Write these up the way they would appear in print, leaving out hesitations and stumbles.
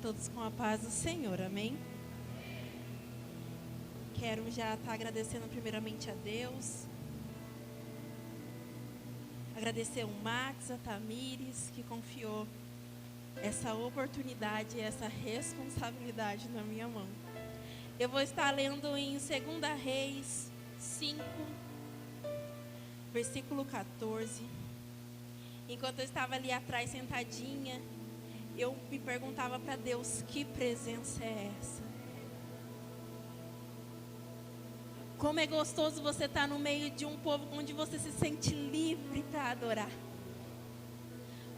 todos com a paz do Senhor, amém? Quero já estar agradecendo primeiramente a Deus. Agradecer o Max, a Tamires, que confiou essa oportunidade, essa responsabilidade na minha mão. Eu vou estar lendo em 2 Reis 5, versículo 14. Enquanto eu estava ali atrás sentadinha, eu me perguntava para Deus, que presença é essa? Como é gostoso você estar no meio de um povo onde você se sente livre para adorar.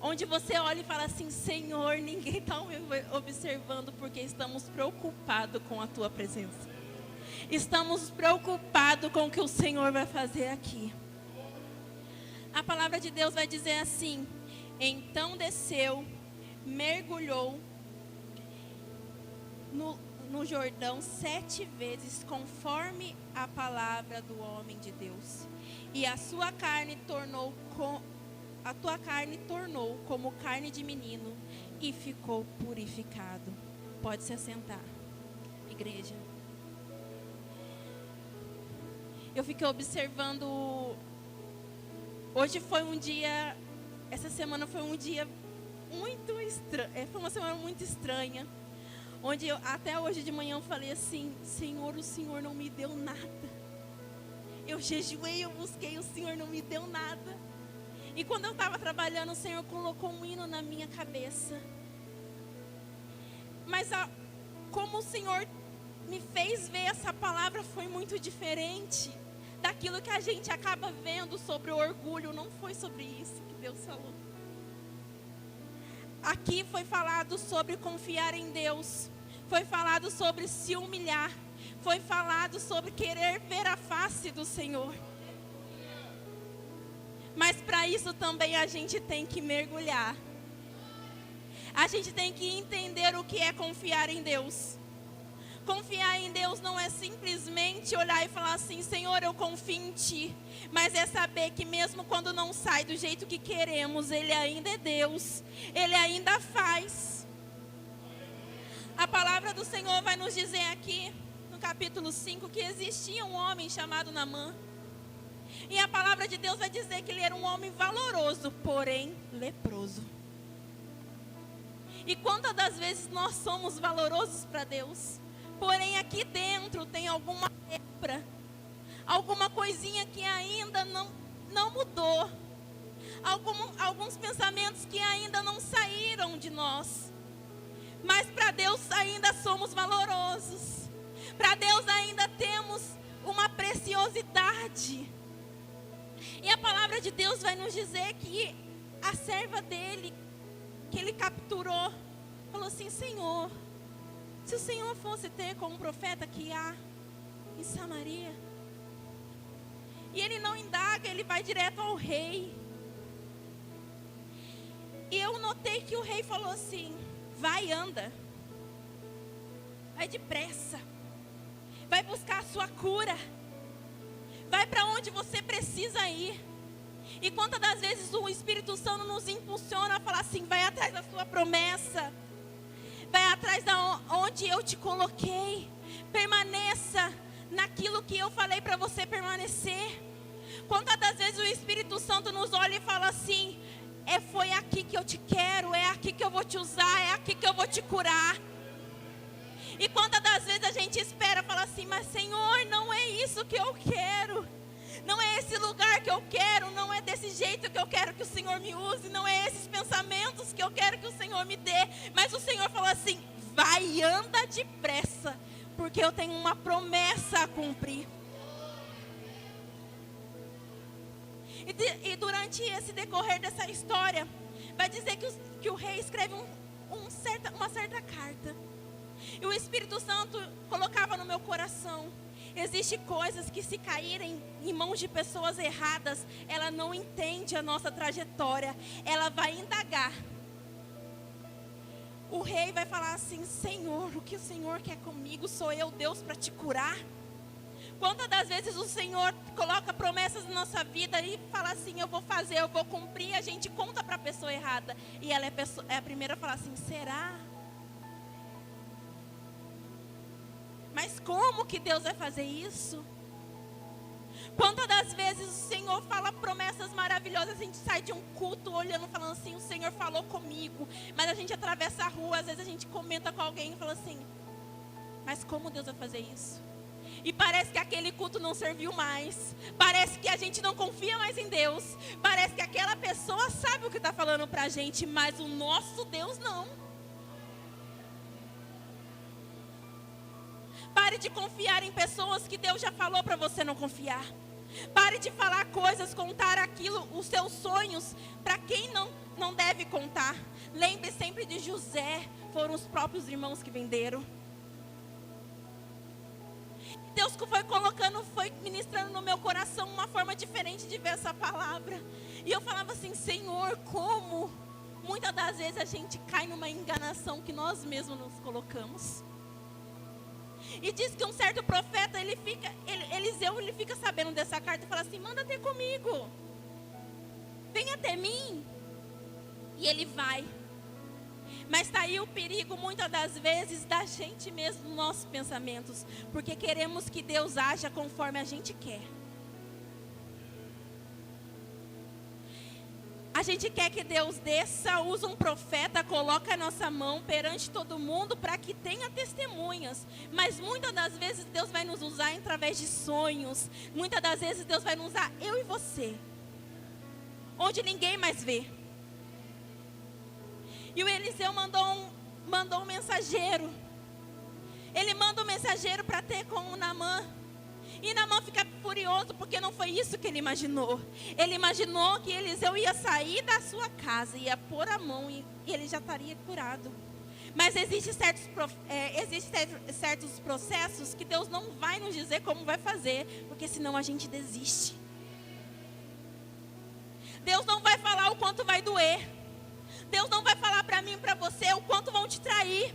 Onde você olha e fala assim, Senhor, ninguém está me observando porque estamos preocupados com a Tua presença. Estamos preocupados com o que o Senhor vai fazer aqui. A palavra de Deus vai dizer assim, então desceu, mergulhou no Jordão 7 vezes, conforme a palavra do homem de Deus. E a tua carne tornou como carne de menino e ficou purificado. Pode se assentar, igreja. Eu fiquei observando. Hoje foi um dia. Essa semana foi um dia muito estranho. Foi uma semana muito estranha. Onde eu, até hoje de manhã eu falei assim, Senhor, o Senhor não me deu nada. Eu jejuei, eu busquei, o Senhor não me deu nada. E quando eu estava trabalhando, o Senhor colocou um hino na minha cabeça. Mas como o Senhor me fez ver essa palavra foi muito diferente daquilo que a gente acaba vendo sobre o orgulho. Não foi sobre isso que Deus falou. Aqui foi falado sobre confiar em Deus. Foi falado sobre se humilhar. Foi falado sobre querer ver a face do Senhor. Mas para isso também a gente tem que mergulhar. A gente tem que entender o que é confiar em Deus. Confiar em Deus não é simplesmente olhar e falar assim, Senhor, eu confio em Ti. Mas é saber que mesmo quando não sai do jeito que queremos, Ele ainda é Deus. Ele ainda faz. A palavra do Senhor vai nos dizer aqui, no capítulo 5, que existia um homem chamado Naamã. E a palavra de Deus vai dizer que ele era um homem valoroso, porém leproso. E quantas das vezes nós somos valorosos para Deus? Porém aqui dentro tem alguma lepra, alguma coisinha que ainda não mudou, alguns pensamentos que ainda não saíram de nós. Mas para Deus ainda somos valorosos, para Deus ainda temos uma preciosidade. E a palavra de Deus vai nos dizer que a serva dele, que ele capturou, falou assim, Senhor, se o Senhor fosse ter como profeta que há em Samaria. E ele não indaga, ele vai direto ao rei. E eu notei que o rei falou assim, vai, anda. Vai depressa. Vai buscar a sua cura. Vai para onde você precisa ir. E quantas das vezes o Espírito Santo nos impulsiona a falar assim, vai atrás da sua promessa. Vai atrás da onde eu te coloquei. Permaneça naquilo que eu falei para você permanecer. Quantas das vezes o Espírito Santo nos olha e fala assim, foi aqui que eu te quero, é aqui que eu vou te usar, é aqui que eu vou te curar. E quantas das vezes a gente espera, fala assim, mas Senhor, não é isso que eu quero. Não é esse lugar que eu quero, não é desse jeito que eu quero que o Senhor me use, não é esses pensamentos que eu quero que o Senhor me dê. Mas o Senhor falou assim, vai e anda depressa, porque eu tenho uma promessa a cumprir. E durante esse decorrer dessa história, vai dizer que o rei escreve uma certa carta. E o Espírito Santo colocava no meu coração. Existem coisas que se caírem em mãos de pessoas erradas, ela não entende a nossa trajetória. Ela vai indagar. O rei vai falar assim, Senhor, o que o Senhor quer comigo? Sou eu Deus para te curar? Quantas das vezes o Senhor coloca promessas na nossa vida e fala assim, eu vou fazer, eu vou cumprir, a gente conta para a pessoa errada. E ela é a primeira a falar assim, será? Mas como que Deus vai fazer isso? Quantas das vezes o Senhor fala promessas maravilhosas, a gente sai de um culto olhando, falando assim, o Senhor falou comigo. Mas a gente atravessa a rua, às vezes a gente comenta com alguém e fala assim, mas como Deus vai fazer isso? E parece que aquele culto não serviu mais. Parece que a gente não confia mais em Deus. Parece que aquela pessoa sabe o que está falando para a gente, mas o nosso Deus não. Pare de confiar em pessoas que Deus já falou para você não confiar. Pare de falar coisas, contar aquilo, os seus sonhos, para quem não deve contar. Lembre sempre de José, foram os próprios irmãos que venderam. Deus foi ministrando no meu coração uma forma diferente de ver essa palavra. E eu falava assim, Senhor, como? Muitas das vezes a gente cai numa enganação que nós mesmos nos colocamos. E diz que um certo profeta, Eliseu fica sabendo dessa carta e fala assim, manda ter comigo. Vem até mim. E ele vai. Mas está aí o perigo, muitas das vezes, da gente mesmo, nos nossos pensamentos. Porque queremos que Deus haja conforme a gente quer. A gente quer que Deus desça, usa um profeta, coloca a nossa mão perante todo mundo para que tenha testemunhas. Mas muitas das vezes Deus vai nos usar através de sonhos. Muitas das vezes Deus vai nos usar, eu e você. Onde ninguém mais vê. E o Eliseu mandou um mensageiro. Ele manda um mensageiro para ter com o Naamã. E Naamã fica furioso porque não foi isso que ele imaginou. Ele imaginou que Eliseu ia sair da sua casa, ia pôr a mão e ele já estaria curado. Mas existem certos processos que Deus não vai nos dizer como vai fazer, porque senão a gente desiste. Deus não vai falar o quanto vai doer. Deus não vai falar para mim e para você o quanto vão te trair.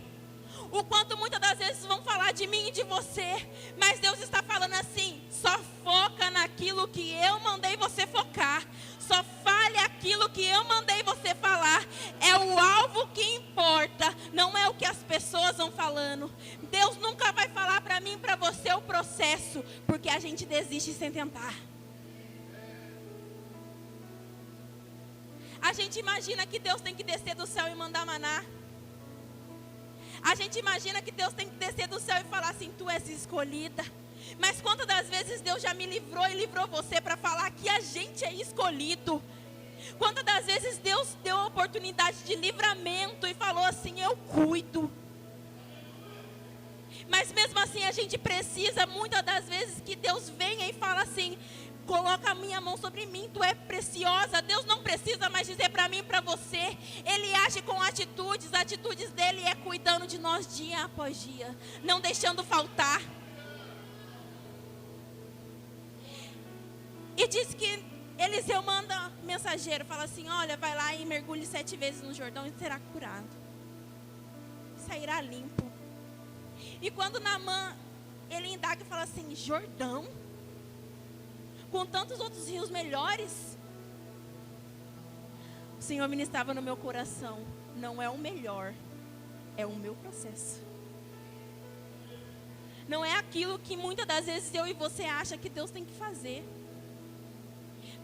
O quanto muitas das vezes vão falar de mim e de você. Mas Deus está falando assim, só foca naquilo que eu mandei você focar. Só fale aquilo que eu mandei você falar. É o alvo que importa, não é o que as pessoas vão falando. Deus nunca vai falar para mim e para você o processo, porque a gente desiste sem tentar. A gente imagina que Deus tem que descer do céu e mandar maná. A gente imagina que Deus tem que descer do céu e falar assim, tu és escolhida. Mas quantas das vezes Deus já me livrou e livrou você para falar que a gente é escolhido? Quantas das vezes Deus deu a oportunidade de livramento e falou assim, eu cuido. Mas mesmo assim a gente precisa muitas das vezes que Deus venha e fala assim, coloca a minha mão sobre mim, tu é preciosa. Deus não precisa mais dizer para mim e para você. Ele age com atitudes. As atitudes dele é cuidando de nós dia após dia, não deixando faltar. E diz que Eliseu manda mensageiro, fala assim, olha, vai lá e mergulhe 7 vezes no Jordão e será curado. Sairá limpo. E quando Naamã, ele indaga e fala assim, Jordão? Com tantos outros rios melhores. O Senhor ministrava no meu coração, não é o melhor, é o meu processo. Não é aquilo que muitas das vezes eu e você acha que Deus tem que fazer.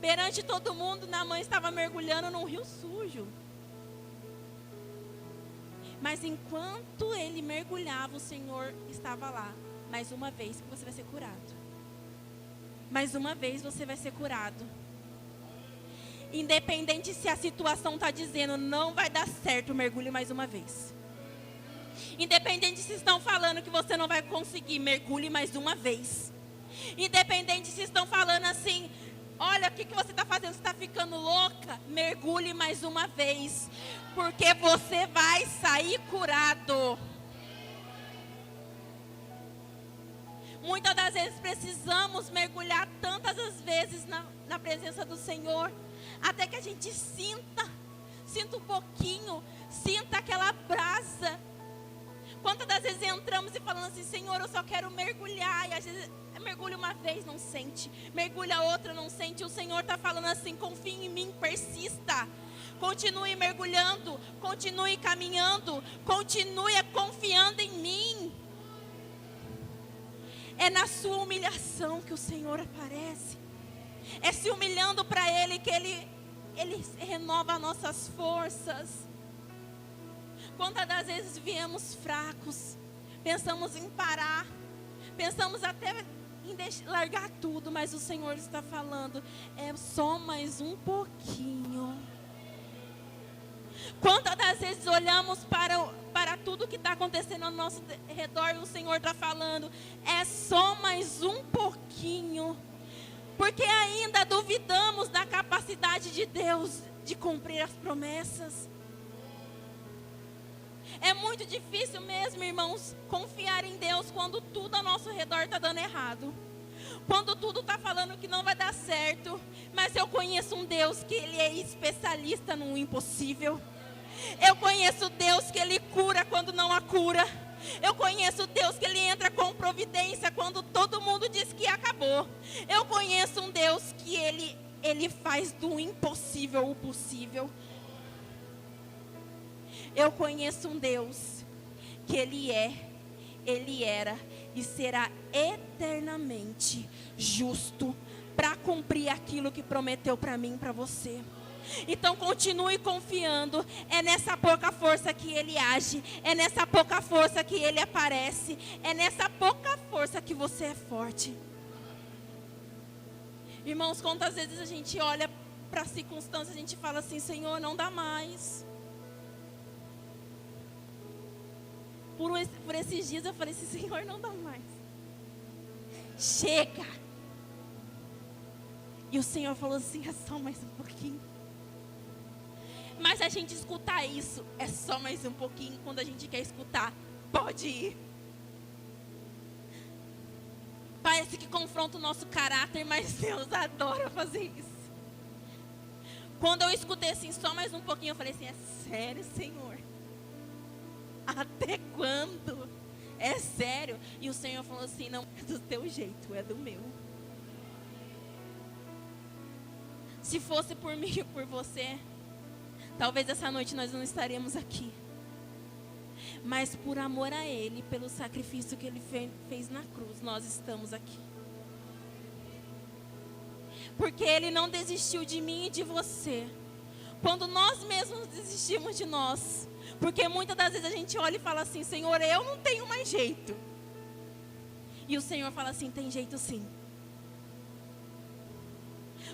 Perante todo mundo, Naamã estava mergulhando num rio sujo. Mas enquanto ele mergulhava, o Senhor estava lá. Mais uma vez que você vai ser curado. Mais uma vez você vai ser curado. Independente se a situação está dizendo não vai dar certo, mergulhe mais uma vez. Independente se estão falando que você não vai conseguir, mergulhe mais uma vez. Independente se estão falando assim, olha o que você está fazendo, você está ficando louca, mergulhe mais uma vez. Porque você vai sair curado. Muitas das vezes precisamos mergulhar tantas as vezes na presença do Senhor, até que a gente sinta um pouquinho, sinta aquela brasa. Quantas das vezes entramos e falamos assim, Senhor, eu só quero mergulhar, e às vezes mergulha uma vez, não sente, mergulha outra, não sente. O Senhor está falando assim, confie em mim, persista. Continue mergulhando, continue caminhando, continue confiando em mim. É na sua humilhação que o Senhor aparece. É se humilhando para Ele que Ele renova as nossas forças. Quantas das vezes viemos fracos, pensamos em parar, pensamos até em largar tudo, mas o Senhor está falando, é só mais um pouquinho. Quantas das vezes olhamos para tudo que está acontecendo ao nosso redor e o Senhor está falando, é só mais um pouquinho. Porque ainda duvidamos da capacidade de Deus de cumprir as promessas. É muito difícil mesmo, irmãos, confiar em Deus quando tudo ao nosso redor está dando errado. Quando tudo está falando que não vai dar certo. Mas eu conheço um Deus que Ele é especialista no impossível. Eu conheço Deus que Ele cura quando não há cura. Eu conheço Deus que Ele entra com providência quando todo mundo diz que acabou. Eu conheço um Deus que Ele faz do impossível o possível. Eu conheço um Deus que Ele era e será eternamente justo para cumprir aquilo que prometeu para mim e para você. Então continue confiando. É nessa pouca força que Ele age. É nessa pouca força que Ele aparece. É nessa pouca força que você é forte. Irmãos, quantas vezes a gente olha para a circunstância, a gente fala assim, Senhor, não dá mais. Por esses dias eu falei assim, Senhor, não dá mais. Chega. E o Senhor falou assim, é só mais um pouquinho. Mas a gente escutar isso, é só mais um pouquinho, quando a gente quer escutar, pode ir. Parece que confronta o nosso caráter, mas Deus adora fazer isso. Quando eu escutei assim, só mais um pouquinho, eu falei assim, é sério, Senhor? Até quando? É sério? E o Senhor falou assim, não é do teu jeito, é do meu. Se fosse por mim e por você, talvez essa noite nós não estaríamos aqui. Mas por amor a Ele, pelo sacrifício que Ele fez na cruz, nós estamos aqui. Porque Ele não desistiu de mim e de você. Quando nós mesmos desistimos de nós. Porque muitas das vezes a gente olha e fala assim, Senhor, eu não tenho mais jeito. E o Senhor fala assim, tem jeito sim.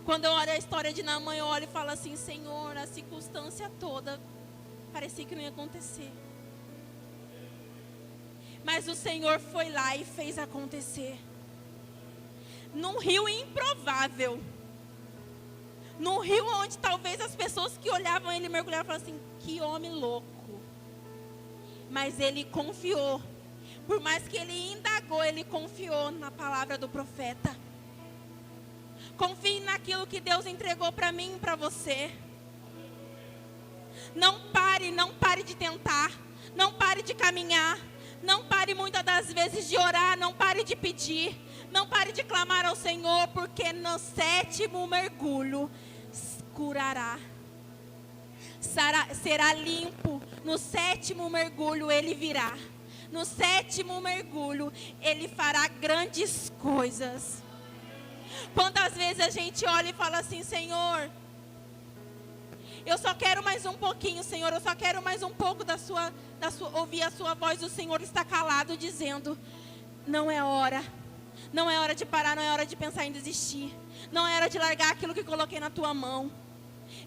Quando eu olho a história de Naamã, eu olho e falo assim, Senhor, a circunstância toda parecia que não ia acontecer. Mas o Senhor foi lá e fez acontecer. Num rio improvável. Num rio onde talvez as pessoas que olhavam ele mergulhavam e falavam assim, que homem louco. Mas ele confiou. Por mais que ele indagou, ele confiou na palavra do profeta. Confie naquilo que Deus entregou para mim e para você. Não pare de tentar. Não pare de caminhar. Não pare muitas das vezes de orar. Não pare de pedir. Não pare de clamar ao Senhor, porque no 7º mergulho curará. Será limpo. No 7º mergulho ele virá. No 7º mergulho ele fará grandes coisas. Quantas vezes a gente olha e fala assim, Senhor, eu só quero mais um pouquinho, Senhor, eu só quero mais um pouco ouvir a sua voz. O Senhor está calado dizendo, não é hora. Não é hora de parar, não é hora de pensar em desistir. Não é hora de largar aquilo que coloquei na tua mão.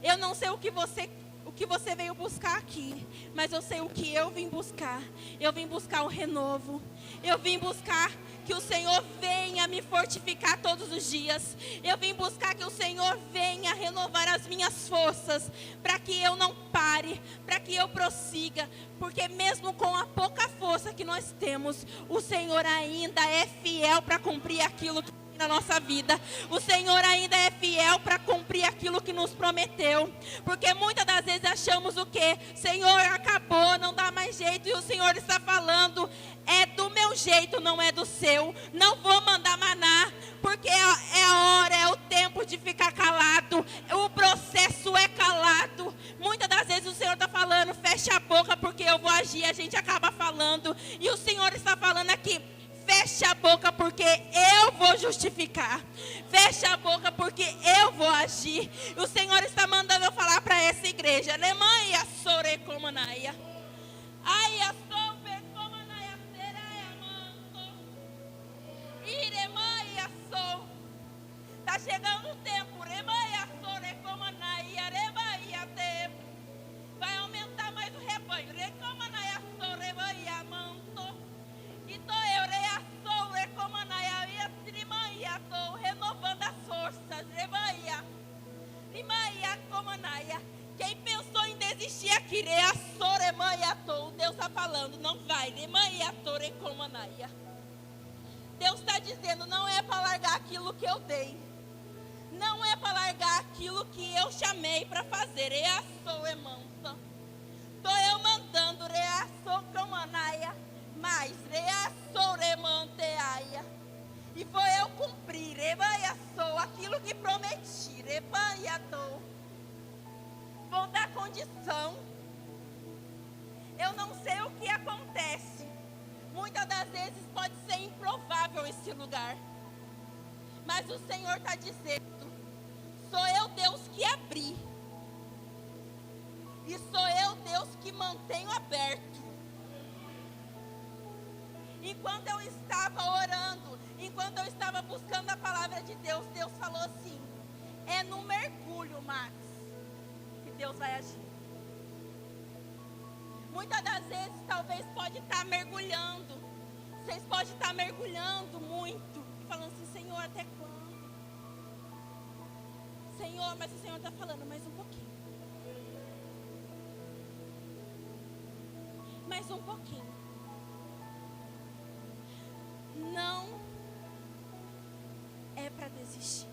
Eu não sei o que você veio buscar aqui, mas eu sei o que eu vim buscar. Eu vim buscar o renovo. Eu vim buscar que o Senhor venha me fortificar todos os dias. Eu vim buscar que o Senhor venha renovar as minhas forças, para que eu não pare, para que eu prossiga, porque mesmo com a pouca força que nós temos, o Senhor ainda é fiel para cumprir aquilo que na nossa vida. O Senhor ainda é fiel para cumprir aquilo que nos prometeu. Porque muitas das vezes achamos o quê? Senhor, acabou, não dá mais jeito. E o Senhor está falando, é do meu jeito, não é do seu. Não vou mandar maná, porque é a hora, é o tempo de ficar calado. O processo é calado. Muitas das vezes o Senhor está falando, fecha a boca porque eu vou agir. A gente acaba falando. E o Senhor está falando aqui, fecha Feche a boca porque eu vou justificar. Feche a boca porque eu vou agir. O Senhor está mandando eu falar para essa igreja. Alemanha, sorecomanaia. Ai, a sorecomanaia, sereia, manto. Iremaia, sou. Está chegando o tempo. Remaia, sorecomanaia, remaia, tempo. Vai aumentar mais o rebanho. Recomanaia, soreia, manto. Então eu reaçou, recomanaia, trimaia, estou renovando as forças. Remaia, rimaia, comanaia. Quem pensou em desistir aqui, reaçou, remaia, estou. Deus está falando, não vai. Remaia, estou, recomanaia. Deus está dizendo, não é para largar aquilo que eu dei. Não é para largar aquilo que eu chamei para fazer. Reaçou, remanta. Estou eu mandando, reaçou, comanaia. Mas reaçou, remanteaia. E vou eu cumprir, rebaiaçou, aquilo que prometi, rebaiatou. Vou dar condição. Eu não sei o que acontece. Muitas das vezes pode ser improvável esse lugar. Mas o Senhor está dizendo, sou eu Deus que abri. E sou eu Deus que mantenho aberto. Enquanto eu estava orando, enquanto eu estava buscando a palavra de Deus, Deus falou assim, é no mergulho, Max, que Deus vai agir. Muitas das vezes, talvez pode estar mergulhando, vocês podem estar mergulhando muito, e falando assim, Senhor, até quando? Senhor, mas o Senhor está falando, mais um pouquinho. Mais um pouquinho. Não é para desistir.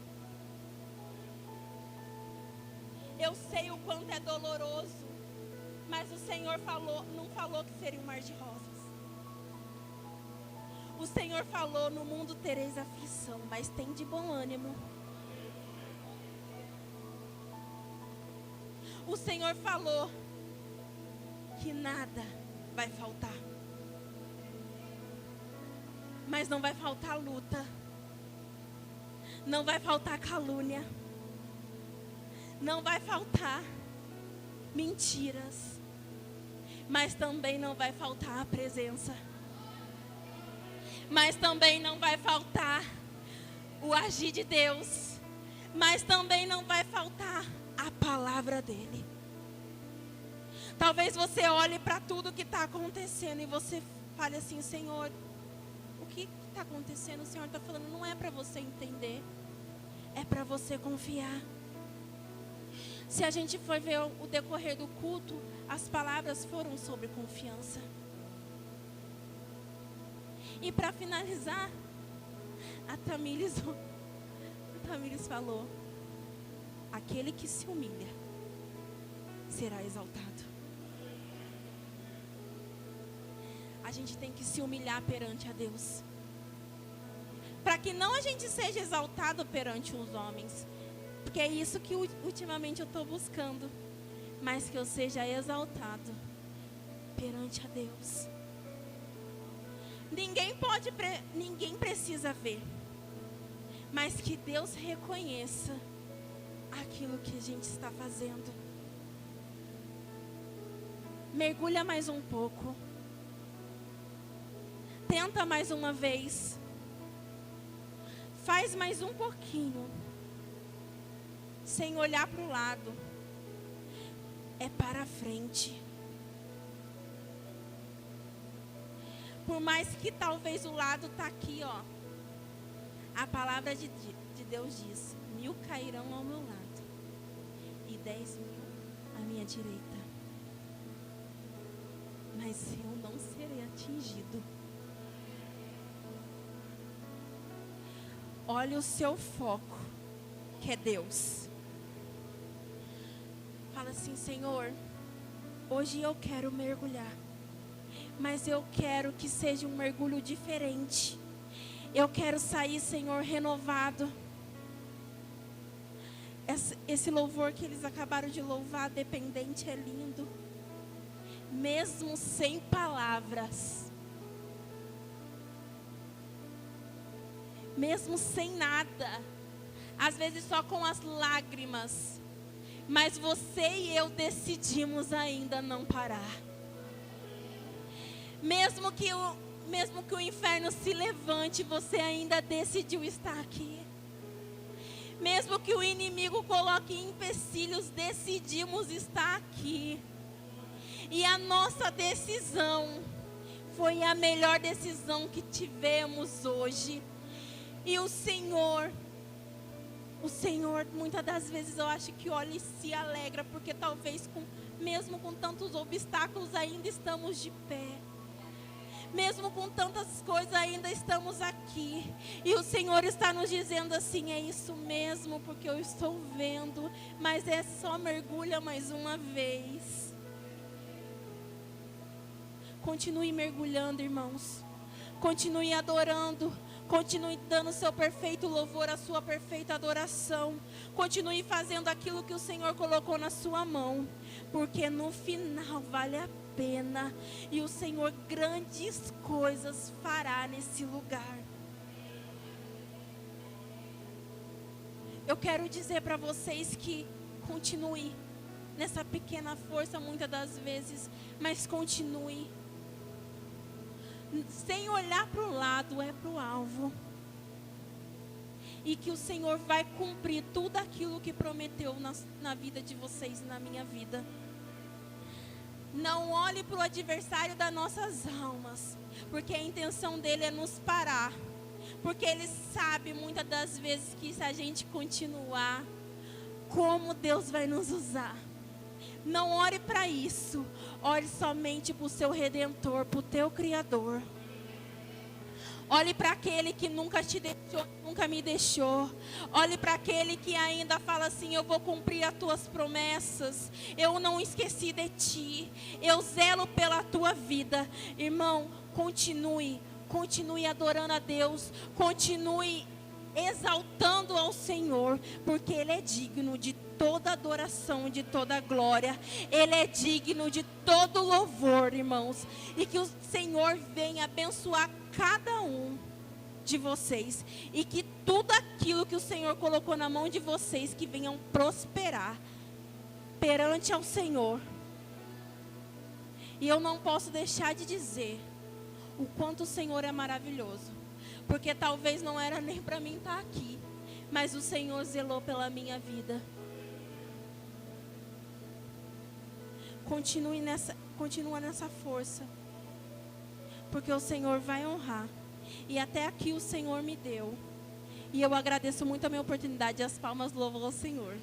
Eu sei o quanto é doloroso, mas o Senhor não falou que seria um mar de rosas. O Senhor falou, no mundo tereis aflição, mas tem de bom ânimo. O Senhor falou que nada vai faltar. Mas não vai faltar luta. Não vai faltar calúnia. Não vai faltar mentiras. Mas também não vai faltar a presença. Mas também não vai faltar o agir de Deus. Mas também não vai faltar a palavra dele. Talvez você olhe para tudo que está acontecendo e você fale assim, Senhor, o que está acontecendo? O Senhor está falando, não é para você entender, é para você confiar. Se a gente for ver o decorrer do culto, as palavras foram sobre confiança. E para finalizar, a Tamires falou, aquele que se humilha será exaltado. A gente tem que se humilhar perante a Deus. Para que não a gente seja exaltado perante os homens. Porque é isso que ultimamente eu estou buscando. Mas que eu seja exaltado perante a Deus. Ninguém precisa ver. Mas que Deus reconheça aquilo que a gente está fazendo. Mergulha mais um pouco. Tenta mais uma vez. Faz mais um pouquinho. Sem olhar para o lado. É para frente. Por mais que talvez o lado está aqui, ó. A palavra de Deus diz: 1000 cairão ao meu lado e 10.000 à minha direita. Mas eu não serei atingido. Olha o seu foco, que é Deus. Fala assim, Senhor, hoje eu quero mergulhar. Mas eu quero que seja um mergulho diferente. Eu quero sair, Senhor, renovado. Esse louvor que eles acabaram de louvar, dependente, é lindo. Mesmo sem palavras. mesmo sem nada, às vezes só com as lágrimas, mas você e eu decidimos ainda não parar. Mesmo que o inferno se levante, você ainda decidiu estar aqui. Mesmo que o inimigo coloque empecilhos, decidimos estar aqui. E a nossa decisão foi a melhor decisão que tivemos hoje. E o Senhor, muitas das vezes eu acho que olha e se alegra, porque talvez mesmo com tantos obstáculos ainda estamos de pé. Mesmo com tantas coisas ainda estamos aqui. E o Senhor está nos dizendo assim: é isso mesmo, porque eu estou vendo. Mas é só mergulha mais uma vez. Continue mergulhando, irmãos. Continue adorando. Continue dando seu perfeito louvor, a sua perfeita adoração. Continue fazendo aquilo que o Senhor colocou na sua mão. Porque no final vale a pena. E o Senhor grandes coisas fará nesse lugar. Eu quero dizer para vocês que continue nessa pequena força muitas das vezes. Mas continue. Sem olhar para o lado, é para o alvo. E que o Senhor vai cumprir tudo aquilo que prometeu na vida de vocês e na minha vida. Não olhe para o adversário das nossas almas, porque a intenção dele é nos parar. Porque ele sabe muitas das vezes que se a gente continuar, como Deus vai nos usar. Não ore para isso. Ore somente para o seu Redentor, para o teu Criador. Olhe para aquele que nunca te deixou, nunca me deixou. Olhe para aquele que ainda fala assim: eu vou cumprir as tuas promessas. Eu não esqueci de ti. Eu zelo pela tua vida. Irmão, continue adorando a Deus. Continue exaltando ao Senhor, porque Ele é digno de toda adoração, de toda glória. Ele é digno de todo louvor, irmãos. E que o Senhor venha abençoar cada um de vocês. E que tudo aquilo que o Senhor colocou na mão de vocês, que venham prosperar perante ao Senhor. E eu não posso deixar de dizer o quanto o Senhor é maravilhoso. Porque talvez não era nem para mim estar aqui, mas o Senhor zelou pela minha vida. Continua nessa força, porque o Senhor vai honrar. E até aqui o Senhor me deu. E eu agradeço muito a minha oportunidade. As palmas louvam ao Senhor.